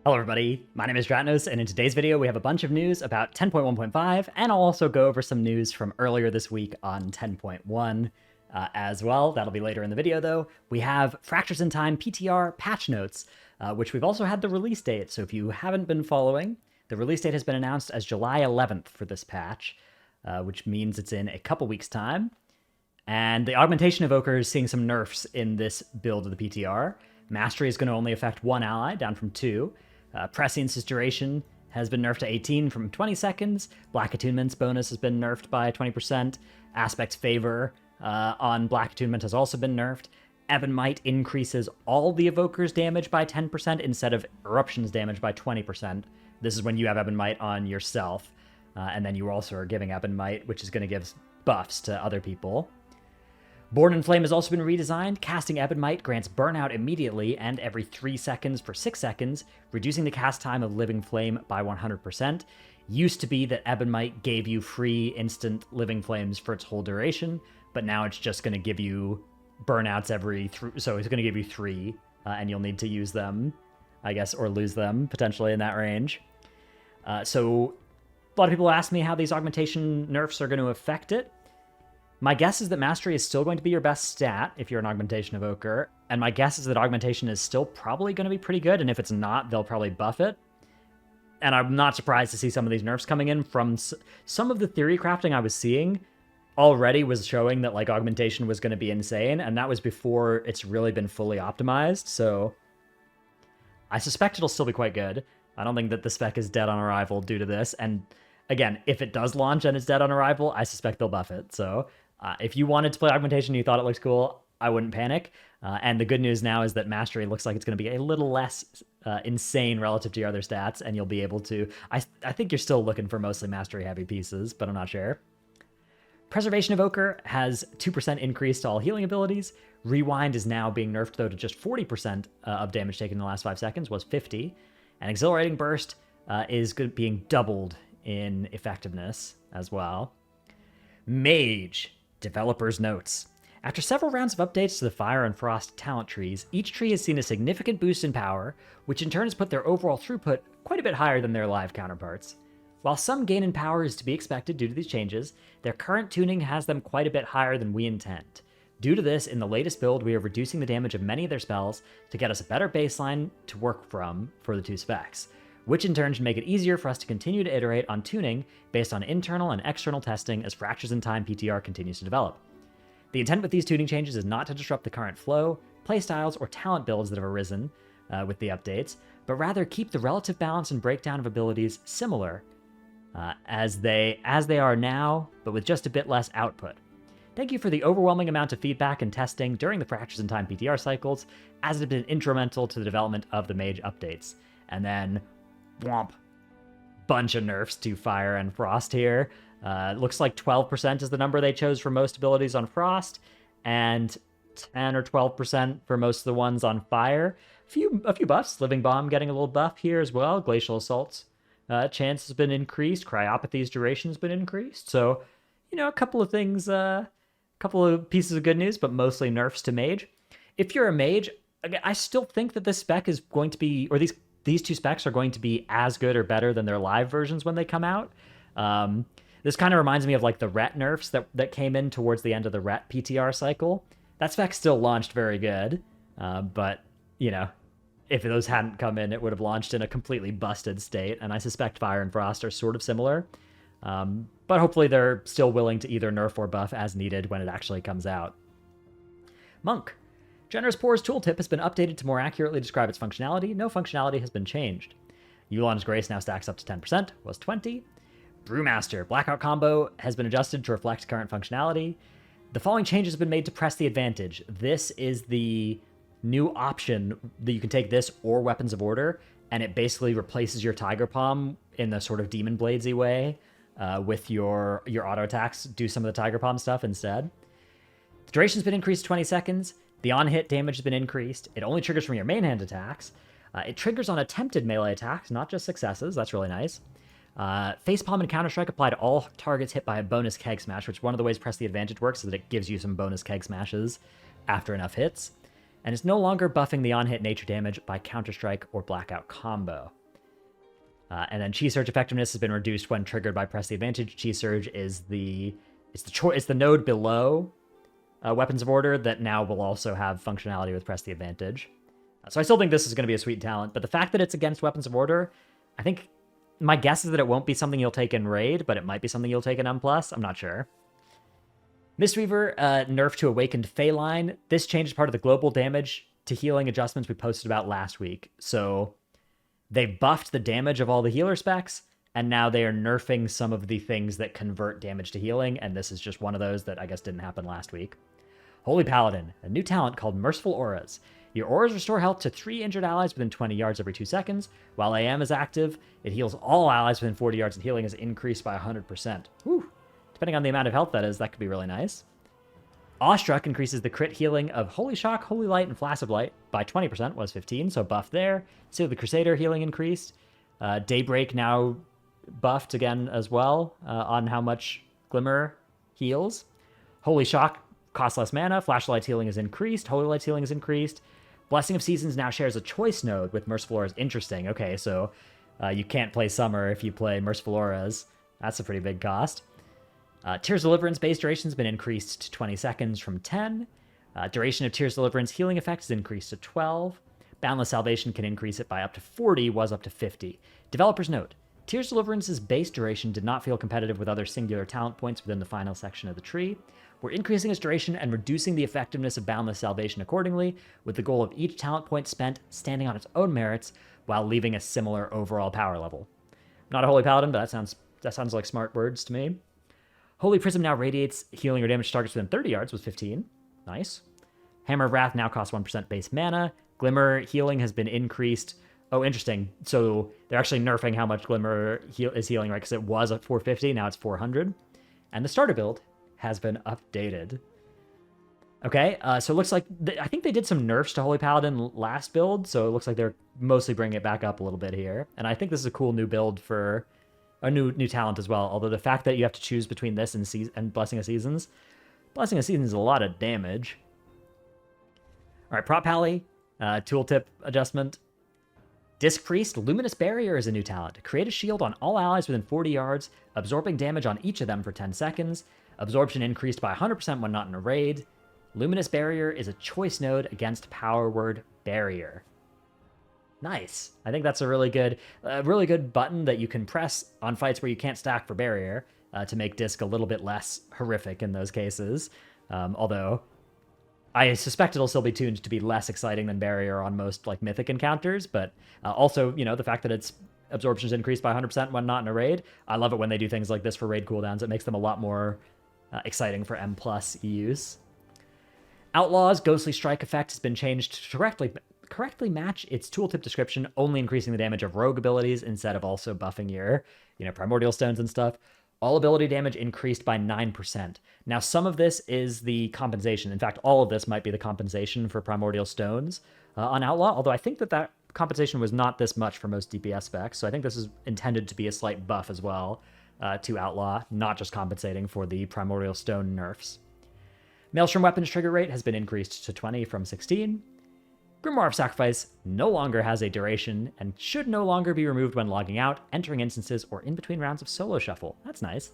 Hello everybody, my name is Dratnos, and in today's video we have a bunch of news about 10.1.5, and I'll also go over some news from earlier this week on 10.1 as well. That'll be later in the video though. We have Fractures in Time PTR patch notes, which we've also had the release date, so if you haven't been following, the release date has been announced as July 11th for this patch, which means it's in a couple weeks' time. And the Augmentation Evoker is seeing some nerfs in this build of the PTR. Mastery is going to only affect one ally, down from 2. Prescience's duration has been nerfed to 18 from 20 seconds. Black Attunement's bonus has been nerfed by 20%. Aspect's favor on Black Attunement has also been nerfed. Ebon Might increases all the Evoker's damage by 10% instead of Eruption's damage by 20%. This is when you have Ebon Might on yourself. And then you also are giving Ebon Might, which is going to give buffs to other people. Born in Flame has also been redesigned. Casting Ebon Might grants burnout immediately and every 3 seconds for 6 seconds, reducing the cast time of Living Flame by 100%. Used to be that Ebon Might gave you free instant Living Flames for its whole duration, but now it's just going to give you burnouts so it's going to give you 3, and you'll need to use them, I guess, or lose them, potentially in that range. So a lot of people ask me how these augmentation nerfs are going to affect it. My guess is that Mastery is still going to be your best stat if you're an Augmentation Evoker, and my guess is that Augmentation is still probably going to be pretty good, and if it's not, they'll probably buff it. And I'm not surprised to see some of these nerfs coming in from some of the theory crafting I was seeing already was showing that like Augmentation was going to be insane, and that was before it's really been fully optimized, so I suspect it'll still be quite good. I don't think that the spec is dead on arrival due to this, and again, if it does launch and it's dead on arrival, I suspect they'll buff it, so if you wanted to play Augmentation and you thought it looks cool, I wouldn't panic. And the good news now is that Mastery looks like it's going to be a little less insane relative to your other stats, and you'll be able to... I think you're still looking for mostly Mastery-heavy pieces, but I'm not sure. Preservation Evoker has 2% increase to all healing abilities. Rewind is now being nerfed, though, to just 40% of damage taken in the last 5 seconds, was 50. And Exhilarating Burst is being doubled in effectiveness as well. Mage. Developers' notes. After several rounds of updates to the Fire and Frost talent trees, each tree has seen a significant boost in power, which in turn has put their overall throughput quite a bit higher than their live counterparts. While some gain in power is to be expected due to these changes, their current tuning has them quite a bit higher than we intend. Due to this, in the latest build, we are reducing the damage of many of their spells to get us a better baseline to work from for the 2 specs, which in turn should make it easier for us to continue to iterate on tuning based on internal and external testing as Fractures in Time PTR continues to develop. The intent with these tuning changes is not to disrupt the current flow, playstyles, or talent builds that have arisen with the updates, but rather keep the relative balance and breakdown of abilities similar as they are now, but with just a bit less output. Thank you for the overwhelming amount of feedback and testing during the Fractures in Time PTR cycles, as it has been instrumental to the development of the Mage updates. And then womp. Bunch of nerfs to Fire and Frost here. Looks like 12% is the number they chose for most abilities on Frost, and 10 or 12% for most of the ones on Fire. A few buffs. Living Bomb getting a little buff here as well. Glacial Assault's chance has been increased. Cryopathy's duration has been increased. So, you know, a couple of things, a couple of pieces of good news, but mostly nerfs to Mage. If you're a Mage, I still think that this spec is going to be, or these 2 specs are going to be as good or better than their live versions when they come out. This kind of reminds me of like the Ret nerfs that came in towards the end of the Ret PTR cycle. That spec still launched very good, but, you know, if those hadn't come in, it would have launched in a completely busted state, and I suspect Fire and Frost are sort of similar. But hopefully they're still willing to either nerf or buff as needed when it actually comes out. Monk. Generous Pour's tooltip has been updated to more accurately describe its functionality. No functionality has been changed. Yulon's Grace now stacks up to 10%, was 20. Brewmaster. Blackout combo has been adjusted to reflect current functionality. The following changes have been made to press the advantage. This is the new option that you can take this or Weapons of Order, and it basically replaces your Tiger Palm in the sort of Demon Bladesy way with your auto attacks. Do some of the Tiger Palm stuff instead. The duration's been increased to 20 seconds. The on-hit damage has been increased. It only triggers from your main hand attacks. It triggers on attempted melee attacks, not just successes. That's really nice. Facepalm and Counter-Strike apply to all targets hit by a bonus Keg Smash, which one of the ways Press the Advantage works is that it gives you some bonus Keg Smashes after enough hits. and it's no longer buffing the on-hit nature damage by Counter-Strike or Blackout combo. And then Chi Surge effectiveness has been reduced when triggered by Press the Advantage. Chi Surge is the node below Weapons of Order that now will also have functionality with Press the Advantage. So I still think this is going to be a sweet talent, but the fact that it's against Weapons of Order, I think my guess is that it won't be something you'll take in Raid, but it might be something you'll take in M+. I'm not sure. Mistweaver nerfed to Awakened Feline. This change is part of the global damage to healing adjustments we posted about last week. So they buffed the damage of all the healer specs, and now they are nerfing some of the things that convert damage to healing, and this is just one of those that I guess didn't happen last week. Holy Paladin, a new talent called Merciful Auras. Your auras restore health to 3 injured allies within 20 yards every 2 seconds. While AM is active, it heals all allies within 40 yards, and healing is increased by 100%. Whew. Depending on the amount of health that is, that could be really nice. Awestruck increases the crit healing of Holy Shock, Holy Light, and Flash of Light by 20%, was 15, so buff there. So the Crusader healing increased. Daybreak now buffed again as well on how much Glimmer heals. Holy Shock costs less mana. Flashlight's healing is increased. Holy Light's healing is increased. Blessing of Seasons now shares a choice node with Merciful Auras. Interesting. Okay, so you can't play Summer if you play Merciful Auras. That's a pretty big cost. Tears Deliverance base duration has been increased to 20 seconds from 10. Duration of Tears Deliverance healing effect is increased to 12. Boundless Salvation can increase it by up to 40, was up to 50. Developer's note, Tears Deliverance's base duration did not feel competitive with other singular talent points within the final section of the tree. We're increasing its duration and reducing the effectiveness of Boundless Salvation accordingly, with the goal of each talent point spent standing on its own merits while leaving a similar overall power level. I'm not a Holy Paladin, but that sounds like smart words to me. Holy Prism now radiates healing or damage to targets within 30 yards with 15. Nice. Hammer of Wrath now costs 1% base mana. Glimmer healing has been increased. Oh, interesting. So they're actually nerfing how much Glimmer is healing, right? Because it was at 450, now it's 400. And the starter build has been updated. Okay, so it looks like... I think they did some nerfs to Holy Paladin last build, so it looks like they're mostly bringing it back up a little bit here. And I think this is a cool new build for... a new talent as well, although the fact that you have to choose between this and Blessing of Seasons is a lot of damage. All right, Prop Pally, tooltip adjustment. Disc Priest, Luminous Barrier is a new talent. Create a shield on all allies within 40 yards, absorbing damage on each of them for 10 seconds. Absorption increased by 100% when not in a raid. Luminous Barrier is a choice node against Power Word Barrier. Nice. I think that's a really good button that you can press on fights where you can't stack for barrier to make Disc a little bit less horrific in those cases. Although I suspect it'll still be tuned to be less exciting than barrier on most like mythic encounters. But also, the fact that its absorption is increased by 100% when not in a raid. I love it when they do things like this for raid cooldowns. It makes them a lot more exciting for M+ use. Outlaw's Ghostly Strike effect has been changed to correctly match its tooltip description, only increasing the damage of rogue abilities instead of also buffing your, primordial stones and stuff. All ability damage increased by 9%. Now, some of this is the compensation. In fact, all of this might be the compensation for primordial stones on Outlaw, although I think that compensation was not this much for most DPS specs, so I think this is intended to be a slight buff as well to Outlaw, not just compensating for the primordial stone nerfs. Maelstrom weapons trigger rate has been increased to 20 from 16. Grimoire of Sacrifice no longer has a duration and should no longer be removed when logging out, entering instances, or in between rounds of solo shuffle. That's nice.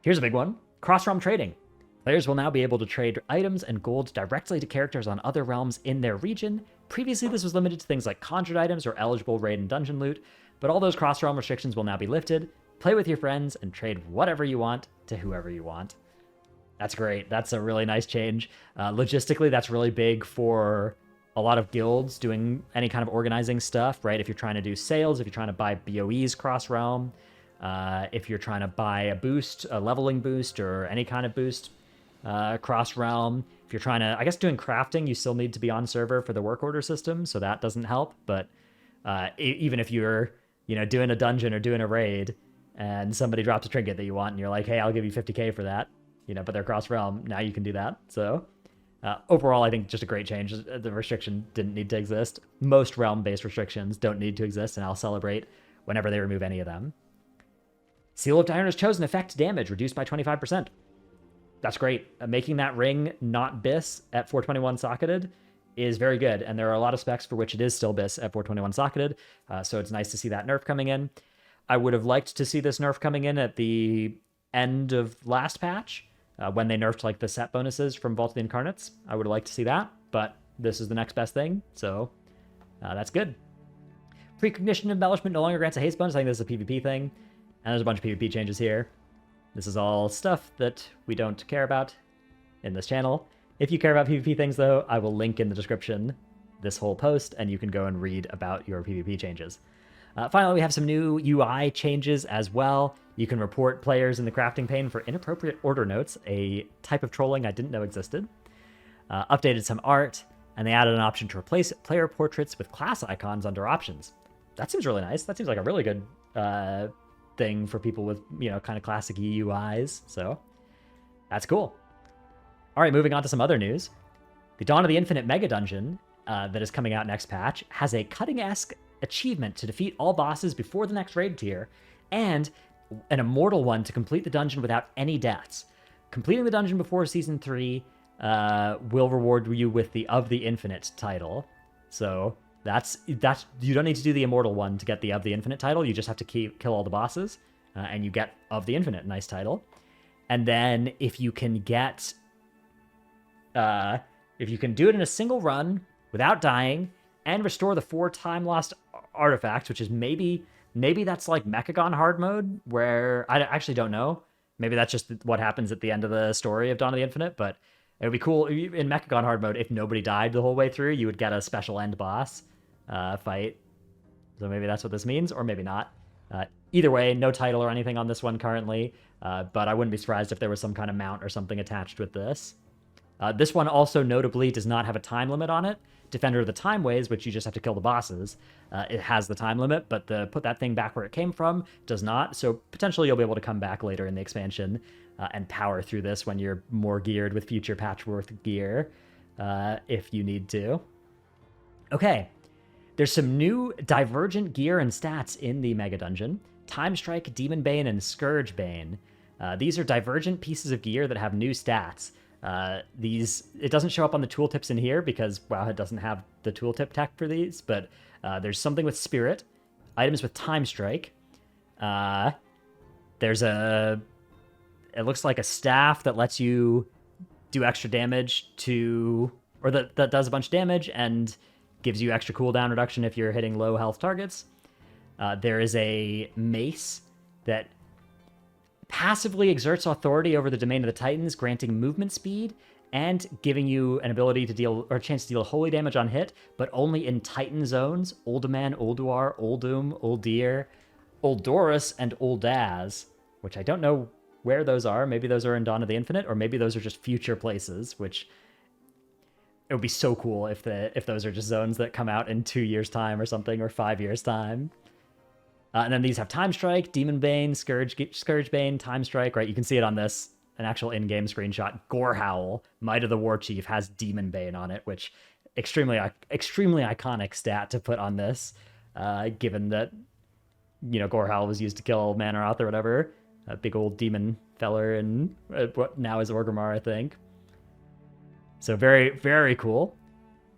Here's a big one. Cross-realm trading. Players will now be able to trade items and gold directly to characters on other realms in their region. Previously, this was limited to things like conjured items or eligible raid and dungeon loot, but all those cross-realm restrictions will now be lifted. Play with your friends and trade whatever you want to whoever you want. That's great. That's a really nice change. Logistically, that's really big for a lot of guilds doing any kind of organizing stuff, right? If you're trying to do sales, if you're trying to buy BOEs cross-realm, if you're trying to buy a boost, a leveling boost, or any kind of boost cross-realm. If you're trying to, I guess doing crafting, you still need to be on server for the work order system, so that doesn't help. But even if you're, doing a dungeon or doing a raid, and somebody drops a trinket that you want, and you're like, hey, I'll give you 50k for that, but they're cross-realm, now you can do that. So overall, I think just a great change. The restriction didn't need to exist. Most realm-based restrictions don't need to exist, and I'll celebrate whenever they remove any of them. Seal of Diurna's Chosen effect damage reduced by 25%. That's great. Making that ring not bis at 421 socketed is very good, and there are a lot of specs for which it is still bis at 421 socketed, so it's nice to see that nerf coming in. I would have liked to see this nerf coming in at the end of last patch, when they nerfed like the set bonuses from Vault of the Incarnates. I would have liked to see that, but this is the next best thing, so that's good. Precognition embellishment no longer grants a haste bonus. I think this is a PvP thing, and there's a bunch of PvP changes here. This is all stuff that we don't care about in this channel. If you care about PvP things, though, I will link in the description this whole post, and you can go and read about your PvP changes. Finally, we have some new UI changes as well. You can report players in the crafting pane for inappropriate order notes, a type of trolling I didn't know existed. Updated some art, and they added an option to replace player portraits with class icons under options. That seems really nice. That seems like a really good thing for people with, you know, kind of classic UIs. So that's cool. All right, moving on to some other news. The Dawn of the Infinite Mega Dungeon that is coming out next patch has a cutting-esque achievement to defeat all bosses before the next raid tier, and an immortal one to complete the dungeon without any deaths. Completing the dungeon before Season 3 will reward you with the Of the Infinite title. So that's you don't need to do the immortal one to get the Of the Infinite title. You just have to kill all the bosses, and you get Of the Infinite, nice title. And then if you can get if you can do it in a single run without dying and restore the 4 time lost artifacts, which is maybe that's like Mechagon hard mode, where I actually don't know. Maybe that's just what happens at the end of the story of Dawn of the Infinite, but it would be cool in Mechagon hard mode if nobody died the whole way through. You would get a special end boss fight. So maybe that's what this means, or maybe not. Either way, no title or anything on this one currently, but I wouldn't be surprised if there was some kind of mount or something attached with this. This one also notably does not have a time limit on it. Defender of the Time Ways, which you just have to kill the bosses, it has the time limit, but the put that thing back where it came from does not. So potentially you'll be able to come back later in the expansion and power through this when you're more geared with future Patchworth gear, if you need to. Okay, there's some new Divergent gear and stats in the Mega Dungeon. Time Strike, Demon Bane, and Scourge Bane. These are Divergent pieces of gear that have new stats. It doesn't show up on the tooltips in here because Wowhead doesn't have the tooltip tech for these, but there's something with Spirit, items with Time Strike. There's it looks like a staff that lets you do extra damage or that does a bunch of damage and gives you extra cooldown reduction if you're hitting low health targets. There is a mace that passively exerts authority over the domain of the Titans, granting movement speed and giving you an ability to deal, or a chance to deal holy damage on hit, but only in Titan zones: Uldaman, Ulduar, Uldum, Uldir, Uldorus, and Uldaz, which I don't know where those are. Maybe those are in Dawn of the Infinite, or maybe those are just future places, which it would be so cool if those are just zones that come out in 2 years' time or something, or 5 years' time. And then these have Time Strike, Demon Bane, Scourge Bane, Time Strike, right? You can see it on this, an actual in-game screenshot. Gorehowl, Might of the War Chief, has Demon Bane on it, which extremely iconic stat to put on this, given that, you know, Gorehowl was used to kill Manoroth or whatever, a big old demon feller, and what now is Orgrimmar, I think. So very, very cool.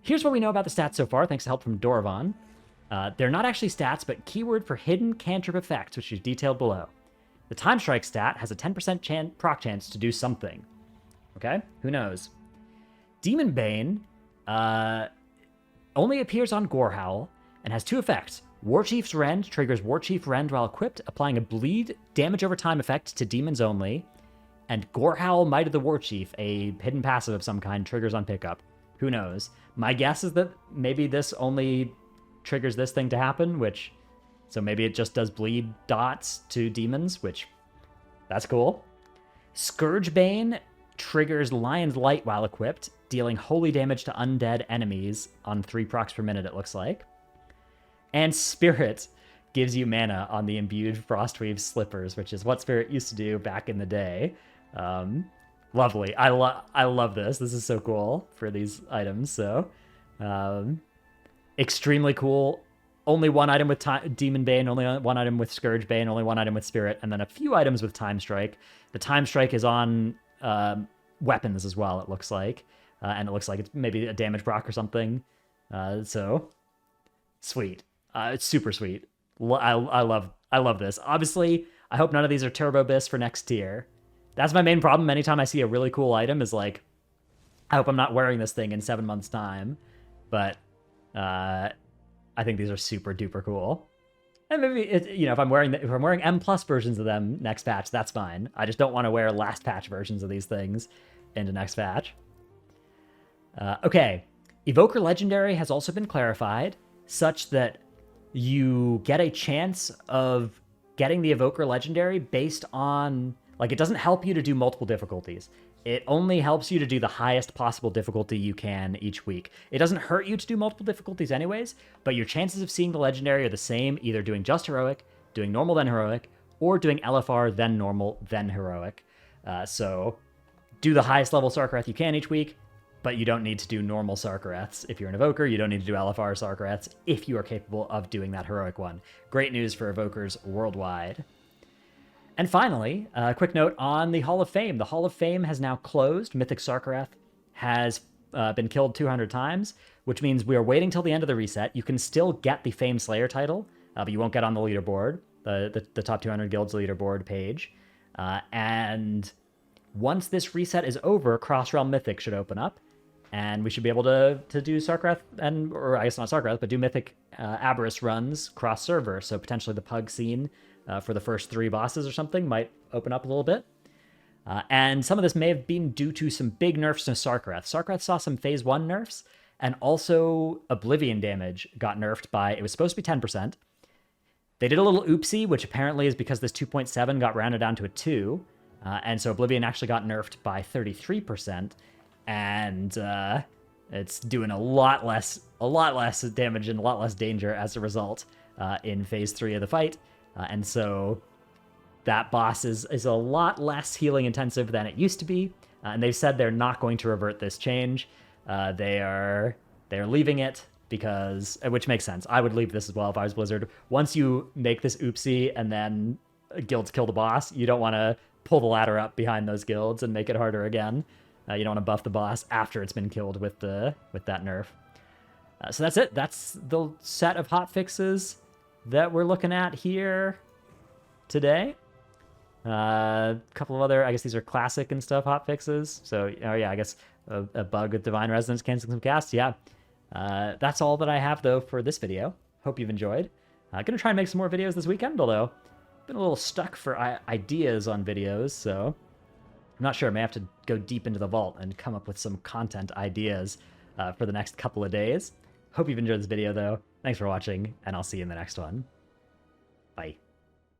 Here's what we know about the stats so far, thanks to help from Dorvan. They're not actually stats, but keyword for hidden cantrip effects, which is detailed below. The Time Strike stat has a 10% proc chance to do something. Okay? Who knows? Demon Bane only appears on Gorehowl and has 2 effects. Warchief's Rend triggers Warchief Rend while equipped, applying a bleed damage over time effect to demons only. And Gorehowl, Might of the Warchief, a hidden passive of some kind, triggers on pickup. Who knows? My guess is that maybe this only triggers this thing to happen, so maybe it just does bleed dots to demons, which, that's cool. Scourge Bane triggers Lion's Light while equipped, dealing holy damage to undead enemies on 3 procs per minute, it looks like. And Spirit gives you mana on the imbued Frostweave slippers, which is what Spirit used to do back in the day. Lovely. I love this. This is so cool for these items, so extremely cool. Only 1 item with Demon Bane, only 1 item with Scourge Bane, only 1 item with Spirit, and then a few items with Time Strike. The Time Strike is on weapons as well, it looks like. And it looks like it's maybe a damage proc or something. So, sweet. It's super sweet. I love this. Obviously, I hope none of these are turbo bis for next tier. That's my main problem. Anytime I see a really cool item is like, I hope I'm not wearing this thing in 7 months' time. But I think these are super duper cool. And maybe if I'm wearing M+ versions of them next patch, that's fine. I just don't want to wear last patch versions of these things into next patch. Okay, Evoker Legendary has also been clarified such that you get a chance of getting the Evoker Legendary based on, like, it doesn't help you to do multiple difficulties. It only helps you to do the highest possible difficulty you can each week. It doesn't hurt you to do multiple difficulties anyways, but your chances of seeing the Legendary are the same, either doing just Heroic, doing Normal then Heroic, or doing LFR then Normal then Heroic. So do the highest level Sarkareth you can each week, but you don't need to do normal Sarkareths. If you're an Evoker, you don't need to do LFR Sarkareths if you are capable of doing that Heroic one. Great news for Evokers worldwide. And finally, a quick note on the Hall of Fame. The Hall of Fame has now closed. Mythic Sarkareth has been killed 200 times, which means we are waiting till the end of the reset. You can still get the Fame Slayer title, but you won't get on the leaderboard, the top 200 guilds leaderboard page. And once this reset is over, Cross-Realm Mythic should open up, and we should be able to do Sarkareth, or I guess not Sarkareth, but do Mythic Aberrus runs cross-server, so potentially the Pug scene for the first 3 bosses or something might open up a little bit. And some of this may have been due to some big nerfs to Sarkareth. Sarkareth saw some Phase 1 nerfs, and also Oblivion damage got nerfed by, it was supposed to be 10%. They did a little oopsie, which apparently is because this 2.7 got rounded down to a 2, and so Oblivion actually got nerfed by 33%, and it's doing a lot less damage and a lot less danger as a result in Phase 3 of the fight. And so that boss is a lot less healing intensive than it used to be. And they've said they're not going to revert this change. They're leaving it because, which makes sense. I would leave this as well if I was Blizzard. Once you make this oopsie and then guilds kill the boss, you don't want to pull the ladder up behind those guilds and make it harder again. You don't want to buff the boss after it's been killed with that nerf. So that's it. That's the set of hotfixes that we're looking at here today. A couple of other, I guess these are classic and stuff, hotfixes. So, oh yeah, I guess a bug with Divine Resonance canceling some casts. Yeah. That's all that I have, though, for this video. Hope you've enjoyed. I'm going to try and make some more videos this weekend, although I've been a little stuck for ideas on videos, so I'm not sure. I may have to go deep into the vault and come up with some content ideas for the next couple of days. Hope you've enjoyed this video, though. Thanks for watching, and I'll see you in the next one.